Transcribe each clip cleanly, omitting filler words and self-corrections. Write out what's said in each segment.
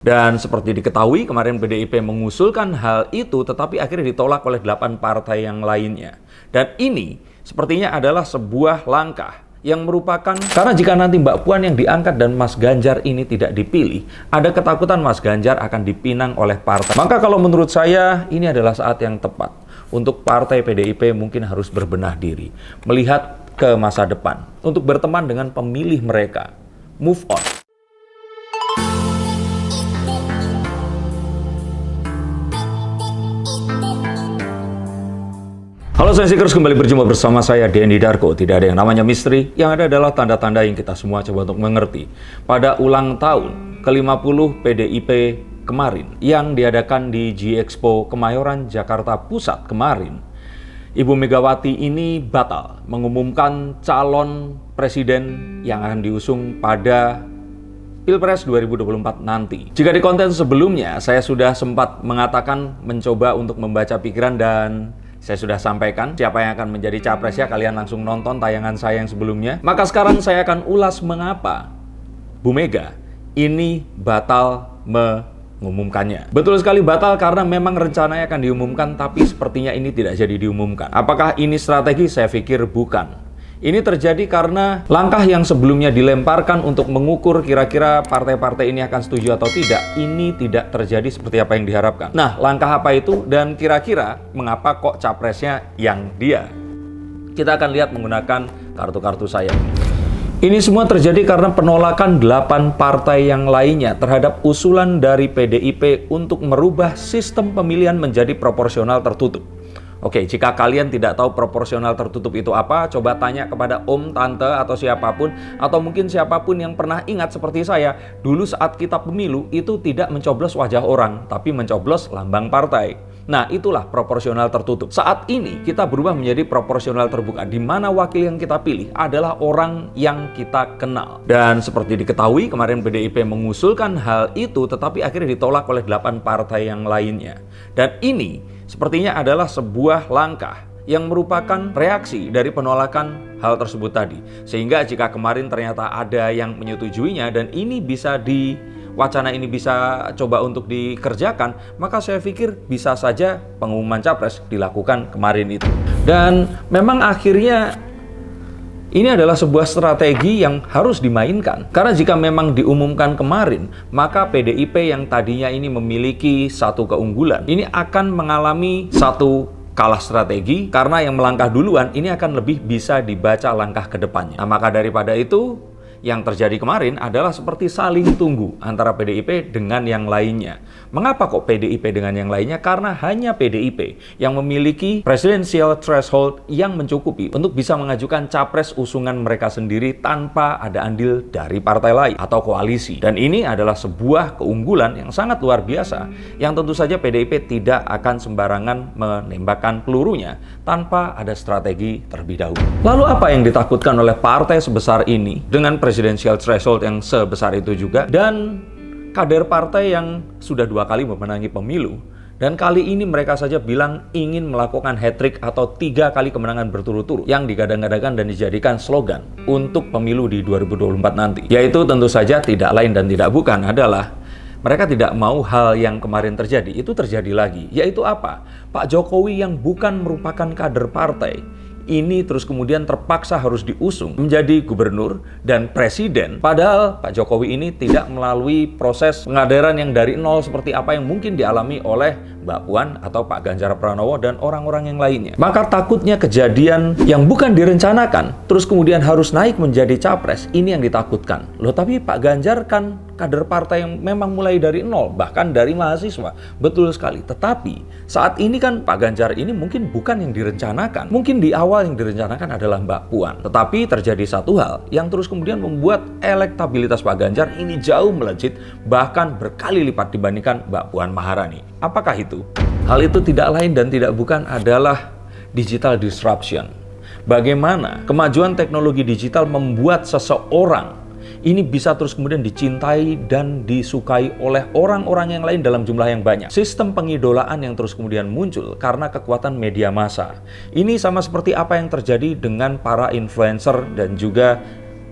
Dan seperti diketahui, kemarin PDIP mengusulkan hal itu, tetapi akhirnya ditolak oleh 8 partai yang lainnya. Dan ini sepertinya adalah sebuah langkah yang merupakan, karena jika nanti Mbak Puan yang diangkat dan Mas Ganjar ini tidak dipilih, ada ketakutan Mas Ganjar akan dipinang oleh partai. Maka kalau menurut saya, ini adalah saat yang tepat untuk partai PDIP mungkin harus berbenah diri, melihat ke masa depan, untuk berteman dengan pemilih mereka, move on. Halo Sensikers, kembali berjumpa bersama saya Denny Darko. Tidak ada yang namanya misteri, yang ada adalah tanda-tanda yang kita semua coba untuk mengerti. Pada ulang tahun ke-50 PDIP kemarin, yang diadakan di G-Expo Kemayoran, Jakarta Pusat kemarin, Ibu Megawati ini batal mengumumkan calon presiden yang akan diusung pada Pilpres 2024 nanti. Jika di konten sebelumnya, saya sudah sempat mengatakan mencoba untuk membaca pikiran dan saya sudah sampaikan siapa yang akan menjadi capresnya, kalian langsung nonton tayangan saya yang sebelumnya. Maka sekarang saya akan ulas mengapa Bu Mega ini batal mengumumkannya. Betul sekali batal karena memang rencananya akan diumumkan, tapi sepertinya ini tidak jadi diumumkan. Apakah ini strategi? Saya pikir bukan. Ini terjadi karena langkah yang sebelumnya dilemparkan untuk mengukur kira-kira partai-partai ini akan setuju atau tidak, ini tidak terjadi seperti apa yang diharapkan. Nah, langkah apa itu dan kira-kira mengapa kok capresnya yang dia? Kita akan lihat menggunakan kartu-kartu saya. Ini semua terjadi karena penolakan 8 partai yang lainnya terhadap usulan dari PDIP untuk merubah sistem pemilihan menjadi proporsional tertutup. Oke, jika kalian tidak tahu proporsional tertutup itu apa, coba tanya kepada om, tante, atau siapapun, atau mungkin siapapun yang pernah ingat seperti saya, dulu saat kita pemilu itu tidak mencoblos wajah orang, tapi mencoblos lambang partai. Nah, itulah proporsional tertutup. Saat ini kita berubah menjadi proporsional terbuka, di mana wakil yang kita pilih adalah orang yang kita kenal. Dan seperti diketahui, kemarin PDIP mengusulkan hal itu, tetapi akhirnya ditolak oleh 8 partai yang lainnya. Dan ini sepertinya adalah sebuah langkah yang merupakan reaksi dari penolakan hal tersebut tadi. Sehingga jika kemarin ternyata ada yang menyetujuinya dan ini bisa wacana ini bisa coba untuk dikerjakan, maka saya pikir bisa saja pengumuman capres dilakukan kemarin itu. Dan memang akhirnya ini adalah sebuah strategi yang harus dimainkan. Karena jika memang diumumkan kemarin, maka PDIP yang tadinya ini memiliki satu keunggulan, ini akan mengalami satu kalah strategi, karena yang melangkah duluan ini akan lebih bisa dibaca langkah ke depannya. Nah, maka daripada itu, yang terjadi kemarin adalah seperti saling tunggu antara PDIP dengan yang lainnya. Mengapa kok PDIP dengan yang lainnya? Karena hanya PDIP yang memiliki presidential threshold yang mencukupi untuk bisa mengajukan capres usungan mereka sendiri tanpa ada andil dari partai lain atau koalisi. Dan ini adalah sebuah keunggulan yang sangat luar biasa, yang tentu saja PDIP tidak akan sembarangan menembakkan pelurunya tanpa ada strategi terlebih dahulu. Lalu apa yang ditakutkan oleh partai sebesar ini dengan presidential threshold yang sebesar itu juga, dan kader partai yang sudah 2 kali memenangi pemilu, dan kali ini mereka saja bilang ingin melakukan hat-trick atau 3 kali kemenangan berturut-turut yang digadang-gadangkan dan dijadikan slogan untuk pemilu di 2024 nanti. Yaitu tentu saja tidak lain dan tidak bukan adalah mereka tidak mau hal yang kemarin terjadi itu terjadi lagi. Yaitu apa? Pak Jokowi yang bukan merupakan kader partai ini terus kemudian terpaksa harus diusung menjadi gubernur dan presiden, padahal Pak Jokowi ini tidak melalui proses pengadaran yang dari nol seperti apa yang mungkin dialami oleh Mbak Puan atau Pak Ganjar Pranowo dan orang-orang yang lainnya. Maka takutnya kejadian yang bukan direncanakan terus kemudian harus naik menjadi capres, ini yang ditakutkan. Loh, tapi Pak Ganjar kan kader partai yang memang mulai dari nol, bahkan dari mahasiswa. Betul sekali. Tetapi saat ini kan Pak Ganjar ini mungkin bukan yang direncanakan. Mungkin di awal yang direncanakan adalah Mbak Puan. Tetapi terjadi satu hal yang terus kemudian membuat elektabilitas Pak Ganjar ini jauh melejit, bahkan berkali lipat dibandingkan Mbak Puan Maharani. Apakah itu? Hal itu tidak lain dan tidak bukan adalah digital disruption. Bagaimana kemajuan teknologi digital membuat seseorang ini bisa terus kemudian dicintai dan disukai oleh orang-orang yang lain dalam jumlah yang banyak. Sistem pengidolaan yang terus kemudian muncul karena kekuatan media massa. Ini sama seperti apa yang terjadi dengan para influencer dan juga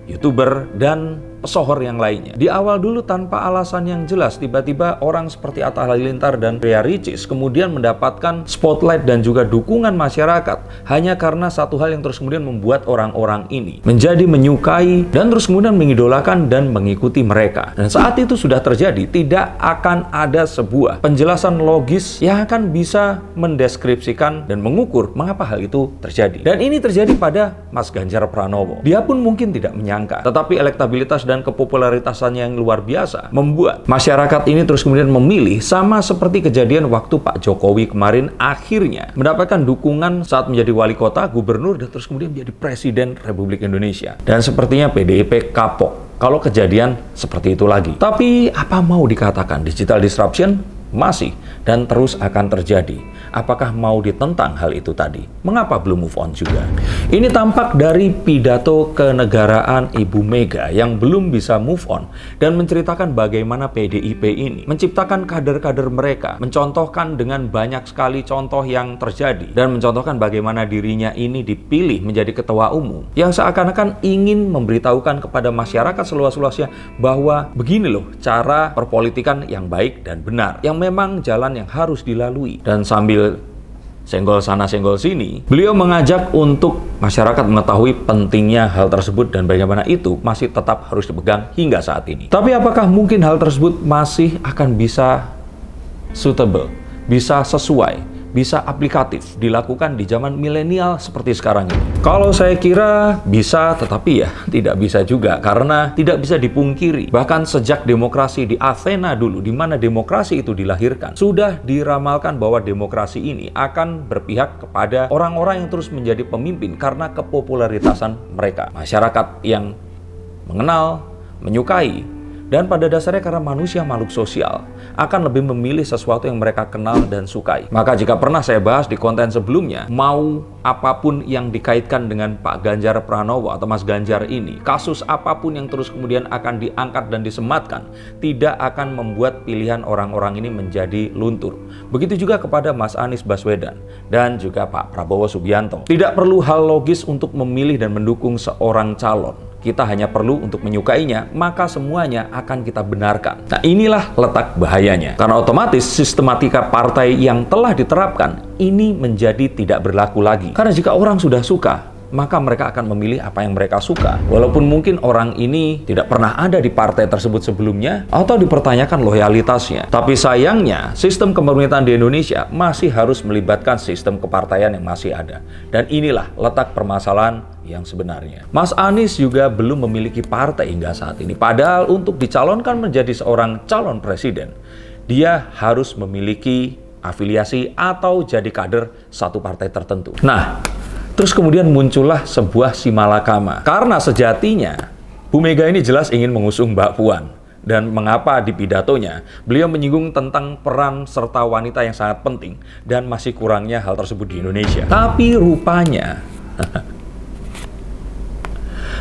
YouTuber dan pesohor yang lainnya. Di awal dulu tanpa alasan yang jelas, tiba-tiba orang seperti Atta Halilintar dan Ria Ricis kemudian mendapatkan spotlight dan juga dukungan masyarakat hanya karena satu hal yang terus kemudian membuat orang-orang ini menjadi menyukai dan terus kemudian mengidolakan dan mengikuti mereka. Dan saat itu sudah terjadi, tidak akan ada sebuah penjelasan logis yang akan bisa mendeskripsikan dan mengukur mengapa hal itu terjadi. Dan ini terjadi pada Mas Ganjar Pranowo. Dia pun mungkin tidak menyangka, tetapi elektabilitas dan kepopularitasannya yang luar biasa membuat masyarakat ini terus kemudian memilih, sama seperti kejadian waktu Pak Jokowi kemarin akhirnya mendapatkan dukungan saat menjadi wali kota, gubernur, dan terus kemudian menjadi presiden Republik Indonesia. Dan sepertinya PDIP kapok kalau kejadian seperti itu lagi. Tapi apa mau dikatakan, digital disruption masih dan terus akan terjadi. Apakah mau ditentang hal itu tadi? Mengapa belum move on juga? Ini tampak dari pidato kenegaraan Ibu Mega yang belum bisa move on dan menceritakan bagaimana PDIP ini menciptakan kader-kader mereka, mencontohkan dengan banyak sekali contoh yang terjadi dan mencontohkan bagaimana dirinya ini dipilih menjadi ketua umum yang seakan-akan ingin memberitahukan kepada masyarakat seluas-luasnya bahwa begini loh cara perpolitikan yang baik dan benar, yang memang jalan yang harus dilalui. Dan sambil senggol sana senggol sini, beliau mengajak untuk masyarakat mengetahui pentingnya hal tersebut dan bagaimana itu masih tetap harus dipegang hingga saat ini. Tapi apakah mungkin hal tersebut masih akan bisa suitable, bisa sesuai, bisa aplikatif dilakukan di zaman milenial seperti sekarang ini? Kalau saya kira bisa, tetapi ya tidak bisa juga, karena tidak bisa dipungkiri bahkan sejak demokrasi di Athena dulu, di mana demokrasi itu dilahirkan, sudah diramalkan bahwa demokrasi ini akan berpihak kepada orang-orang yang terus menjadi pemimpin karena kepopularitasan mereka. Masyarakat yang mengenal, menyukai, dan pada dasarnya karena manusia makhluk sosial akan lebih memilih sesuatu yang mereka kenal dan sukai. Maka jika pernah saya bahas di konten sebelumnya, mau apapun yang dikaitkan dengan Pak Ganjar Pranowo atau Mas Ganjar ini, kasus apapun yang terus kemudian akan diangkat dan disematkan, tidak akan membuat pilihan orang-orang ini menjadi luntur. Begitu juga kepada Mas Anies Baswedan dan juga Pak Prabowo Subianto. Tidak perlu hal logis untuk memilih dan mendukung seorang calon. Kita hanya perlu untuk menyukainya, maka semuanya akan kita benarkan. Nah, inilah letak bahayanya. Karena otomatis sistematika partai yang telah diterapkan ini menjadi tidak berlaku lagi. Karena jika orang sudah suka, maka mereka akan memilih apa yang mereka suka. Walaupun mungkin orang ini tidak pernah ada di partai tersebut sebelumnya atau dipertanyakan loyalitasnya. Tapi sayangnya, sistem kepemerintahan di Indonesia masih harus melibatkan sistem kepartaian yang masih ada. Dan inilah letak permasalahan yang sebenarnya. Mas Anies juga belum memiliki partai hingga saat ini. Padahal untuk dicalonkan menjadi seorang calon presiden, dia harus memiliki afiliasi atau jadi kader satu partai tertentu. Nah, terus kemudian muncullah sebuah simalakama. Karena sejatinya Bu Mega ini jelas ingin mengusung Mbak Puan. Dan mengapa di pidatonya beliau menyinggung tentang peran serta wanita yang sangat penting dan masih kurangnya hal tersebut di Indonesia. Tapi rupanya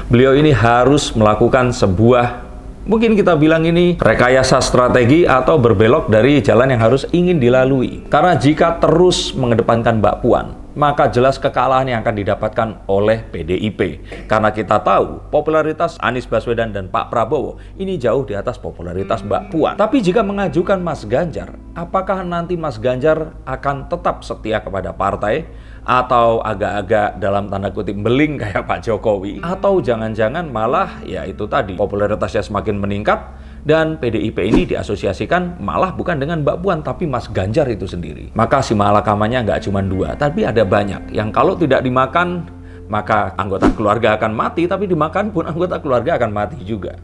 beliau ini harus melakukan sebuah, mungkin kita bilang ini rekayasa strategi atau berbelok dari jalan yang harus ingin dilalui. Karena jika terus mengedepankan Mbak Puan, maka jelas kekalahan yang akan didapatkan oleh PDIP. Karena kita tahu popularitas Anies Baswedan dan Pak Prabowo ini jauh di atas popularitas Mbak Puan. Tapi jika mengajukan Mas Ganjar, apakah nanti Mas Ganjar akan tetap setia kepada partai? Atau agak-agak dalam tanda kutip beling kayak Pak Jokowi? Atau jangan-jangan malah ya itu tadi, popularitasnya semakin meningkat dan PDIP ini diasosiasikan malah bukan dengan Mbak Puan tapi Mas Ganjar itu sendiri. Maka si malakamanya nggak cuma dua, tapi ada banyak yang kalau tidak dimakan maka anggota keluarga akan mati, tapi dimakan pun anggota keluarga akan mati juga.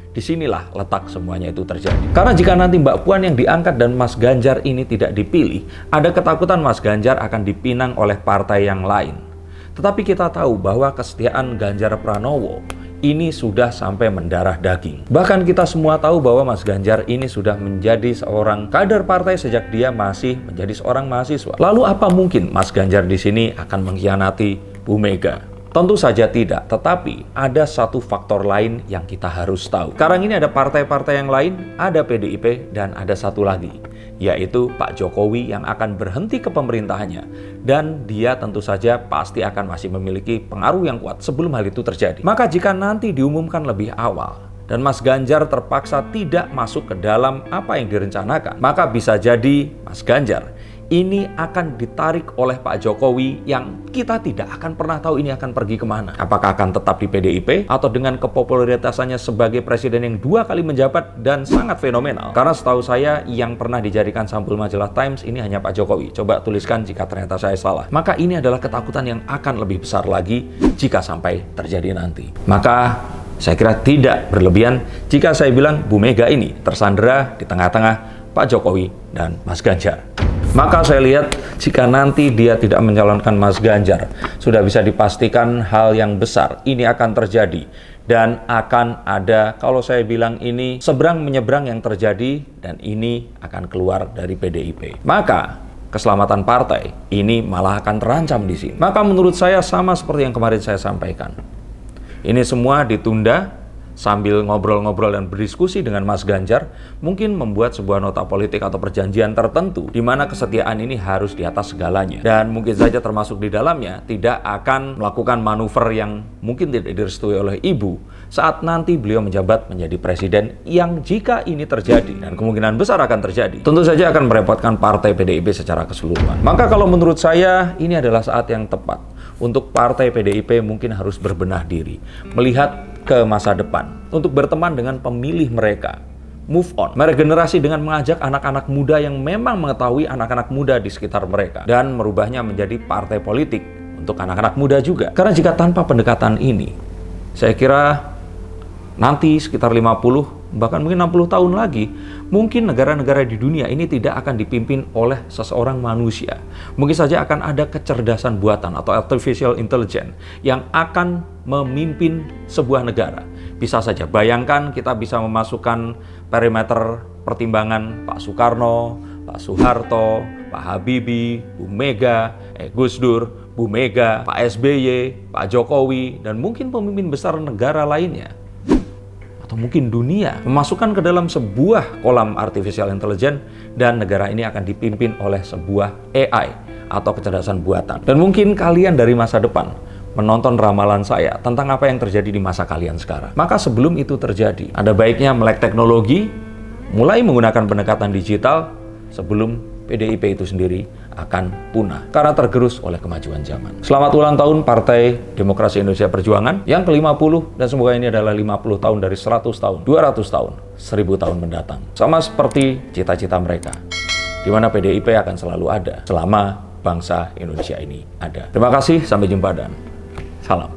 Disinilah letak semuanya itu terjadi. Karena jika nanti Mbak Puan yang diangkat dan Mas Ganjar ini tidak dipilih, ada ketakutan Mas Ganjar akan dipinang oleh partai yang lain. Tetapi kita tahu bahwa kesetiaan Ganjar Pranowo ini sudah sampai mendarah daging. Bahkan kita semua tahu bahwa Mas Ganjar ini sudah menjadi seorang kader partai sejak dia masih menjadi seorang mahasiswa. Lalu apa mungkin Mas Ganjar di sini akan mengkhianati Bu Mega? Tentu saja tidak, tetapi ada satu faktor lain yang kita harus tahu. Sekarang ini ada partai-partai yang lain, ada PDIP, dan ada satu lagi, yaitu Pak Jokowi yang akan berhenti ke pemerintahannya. Dan dia tentu saja pasti akan masih memiliki pengaruh yang kuat sebelum hal itu terjadi. Maka jika nanti diumumkan lebih awal, dan Mas Ganjar terpaksa tidak masuk ke dalam apa yang direncanakan, maka bisa jadi Mas Ganjar ini akan ditarik oleh Pak Jokowi yang kita tidak akan pernah tahu ini akan pergi kemana. Apakah akan tetap di PDIP atau dengan kepopularitasannya sebagai presiden yang 2 kali menjabat dan sangat fenomenal. Karena setahu saya yang pernah dijadikan sampul majalah Times ini hanya Pak Jokowi. Coba tuliskan jika ternyata saya salah. Maka ini adalah ketakutan yang akan lebih besar lagi jika sampai terjadi nanti. Maka saya kira tidak berlebihan jika saya bilang Bu Mega ini tersandera di tengah-tengah Pak Jokowi dan Mas Ganjar. Maka saya lihat jika nanti dia tidak mencalonkan Mas Ganjar, sudah bisa dipastikan hal yang besar ini akan terjadi. Dan akan ada, kalau saya bilang ini seberang menyeberang yang terjadi, dan ini akan keluar dari PDIP. Maka keselamatan partai ini malah akan terancam di sini. Maka menurut saya sama seperti yang kemarin saya sampaikan. Ini semua ditunda sambil ngobrol-ngobrol dan berdiskusi dengan Mas Ganjar, mungkin membuat sebuah nota politik atau perjanjian tertentu di mana kesetiaan ini harus di atas segalanya. Dan mungkin saja termasuk di dalamnya tidak akan melakukan manuver yang mungkin tidak direstui oleh ibu saat nanti beliau menjabat menjadi presiden, yang jika ini terjadi dan kemungkinan besar akan terjadi, tentu saja akan merepotkan partai PDIP secara keseluruhan. Maka kalau menurut saya ini adalah saat yang tepat untuk partai PDIP mungkin harus berbenah diri, melihat ke masa depan, untuk berteman dengan pemilih mereka, move on, meregenerasi dengan mengajak anak-anak muda yang memang mengetahui anak-anak muda di sekitar mereka, dan merubahnya menjadi partai politik untuk anak-anak muda juga. Karena jika tanpa pendekatan ini, saya kira nanti sekitar 50, bahkan mungkin 60 tahun lagi, mungkin negara-negara di dunia ini tidak akan dipimpin oleh seseorang manusia. Mungkin saja akan ada kecerdasan buatan atau artificial intelligence yang akan memimpin sebuah negara. Bisa saja, bayangkan kita bisa memasukkan perimeter pertimbangan Pak Soekarno, Pak Soeharto, Pak Habibie, Bu Mega, Gus Dur, Bu Mega, Pak SBY, Pak Jokowi, dan mungkin pemimpin besar negara lainnya, atau mungkin dunia, memasukkan ke dalam sebuah kolam artificial intelligence, dan negara ini akan dipimpin oleh sebuah AI atau kecerdasan buatan. Dan mungkin kalian dari masa depan menonton ramalan saya tentang apa yang terjadi di masa kalian sekarang. Maka sebelum itu terjadi, ada baiknya melek teknologi, mulai menggunakan pendekatan digital sebelum PDIP itu sendiri akan punah karena tergerus oleh kemajuan zaman. Selamat ulang tahun Partai Demokrasi Indonesia Perjuangan yang ke-50, dan semoga ini adalah 50 tahun dari 100 tahun, 200 tahun, 1000 tahun mendatang. Sama seperti cita-cita mereka, di mana PDIP akan selalu ada selama bangsa Indonesia ini ada. Terima kasih, sampai jumpa dan salam.